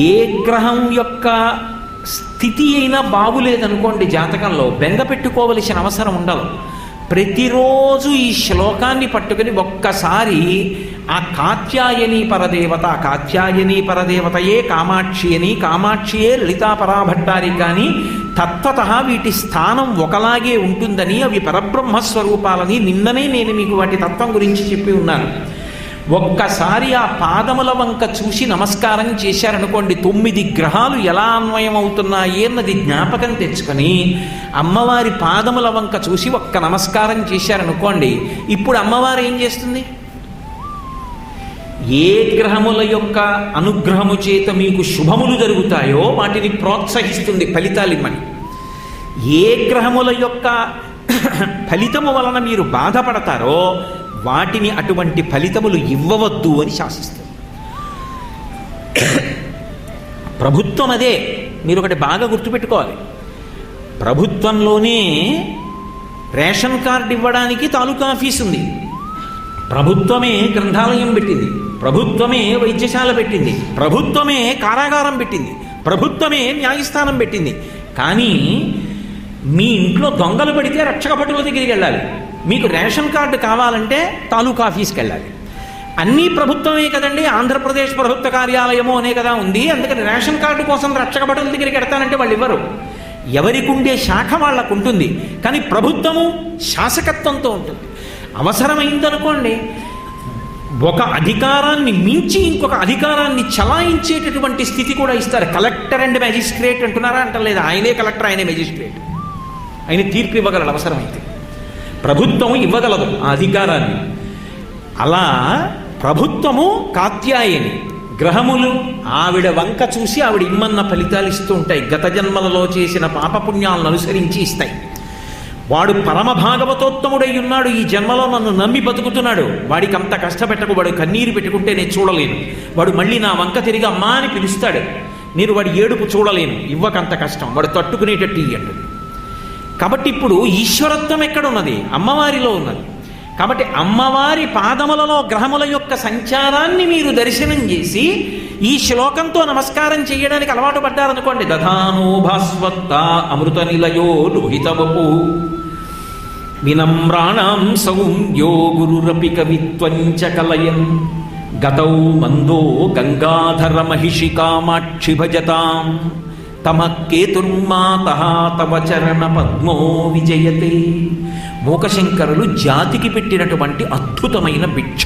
ఏ గ్రహం యొక్క స్థితి అయినా బాగులేదనుకోండి, జాతకంలో బెంగ పెట్టుకోవలసిన అవసరం ఉండదు. ప్రతిరోజు ఈ శ్లోకాన్ని పట్టుకుని ఒక్కసారి ఆ కాత్యాయని పరదేవతయే కామాక్షి అని, కామాక్షియే లలితా పరాభట్టారి కానీ తత్వత వీటి స్థానం ఒకలాగే ఉంటుందని, అవి పరబ్రహ్మస్వరూపాలని నిన్ననే నేను మీకు వాటి తత్వం గురించి చెప్పి ఉన్నాను. ఒక్కసారి ఆ పాదముల వంక చూసి నమస్కారం చేశారనుకోండి, 9 గ్రహాలు ఎలా అన్వయం అవుతున్నాయి అన్నది జ్ఞాపకం తెచ్చుకొని అమ్మవారి పాదముల వంక చూసి ఒక్క నమస్కారం చేశారనుకోండి, ఇప్పుడు అమ్మవారు ఏం చేస్తుంది? ఏ గ్రహముల యొక్క అనుగ్రహము చేత మీకు శుభములు జరుగుతాయో వాటిని ప్రోత్సహిస్తుంది, ఫలితాలు ఇమ్మని. ఏ గ్రహముల యొక్క ఫలితము వలన మీరు బాధపడతారో వాటిని అటువంటి ఫలితములు ఇవ్వవద్దు అని శాసిస్తుంది. ప్రభుత్వం అదే. మీరు ఒకటి బాగా గుర్తుపెట్టుకోవాలి, ప్రభుత్వంలోనే రేషన్ కార్డు ఇవ్వడానికి తాలూకా ఆఫీస్ ఉంది, ప్రభుత్వమే గ్రంథాలయం పెట్టింది, ప్రభుత్వమే వైద్యశాల పెట్టింది, ప్రభుత్వమే కారాగారం పెట్టింది, ప్రభుత్వమే న్యాయస్థానం పెట్టింది. కానీ మీ ఇంట్లో దొంగలు పడితే రక్షక భటుల దగ్గరికి వెళ్ళాలి, మీకు రేషన్ కార్డు కావాలంటే తాలూకా ఆఫీస్కి వెళ్ళాలి. అన్నీ ప్రభుత్వమే కదండి. ఆంధ్రప్రదేశ్ ప్రభుత్వ కార్యాలయము అనే కదా ఉంది. అందుకని రేషన్ కార్డు కోసం రక్షక భటుల దగ్గరికి వెడతానంటే వాళ్ళు ఇవ్వరు. ఎవరికి ఉండే శాఖ వాళ్ళకు ఉంటుంది, కానీ ప్రభుత్వము శాసకత్వంతో ఉంటుంది. అవసరమైందనుకోండి, ఒక అధికారాన్ని మించి ఇంకొక అధికారాన్ని చలాయించేటటువంటి స్థితి కూడా ఇస్తారు. కలెక్టర్ అండ్ మెజిస్ట్రేట్ అంటున్నారా? అంటలేదు. ఆయనే కలెక్టర్, ఆయనే మెజిస్ట్రేట్, ఆయన తీర్పు ఇవ్వగలడు అవసరమైతే. ప్రభుత్వం ఇవ్వగలదు ఆ అధికారాన్ని. అలా ప్రభుత్వము కాత్యాయని, గ్రహములు ఆవిడ వంక చూసి ఆవిడ ఇమ్మన్న ఫలితాలు ఇస్తూ ఉంటాయి. గత జన్మలలో చేసిన పాపపుణ్యాలను అనుసరించి ఇస్తాయి. వాడు పరమ భాగవతోత్తముడై ఉన్నాడు, ఈ జన్మలో నన్ను నమ్మి బతుకుతున్నాడు, వాడికి అంత కష్టపెట్టకు, వాడు కన్నీరు పెట్టుకుంటే నేను చూడలేను, వాడు మళ్ళీ నా వంక తిరిగి అమ్మా అని పిలుస్తాడు, నేను వాడి ఏడుపు చూడలేను, ఇవ్వకంత కష్టం, వాడు తట్టుకునేటట్టు ఇయ్యండి. కాబట్టి ఇప్పుడు ఈశ్వరత్వం ఎక్కడున్నది? అమ్మవారిలో ఉన్నది. కాబట్టి అమ్మవారి పాదములలో గ్రహముల యొక్క సంచారాన్ని మీరు దర్శనం చేసి ఈ శ్లోకంతో నమస్కారం చేయడానికి అలవాటు పడ్డారనుకోండి, దధానో భాస్వత్త అమృత నిలయో లోహితవపు వినమ్రాణం సౌమ్యో గురురపి కవిత్వంచ కలయన్ గతౌ మందో గంగాధర మహిషి కామాక్షి భజతాం తమ కేతుర్మాత తవ చరణ పద్మో విజయతే. మూకశంకరులు జాతికి పెట్టినటువంటి అద్భుతమైన భిక్ష.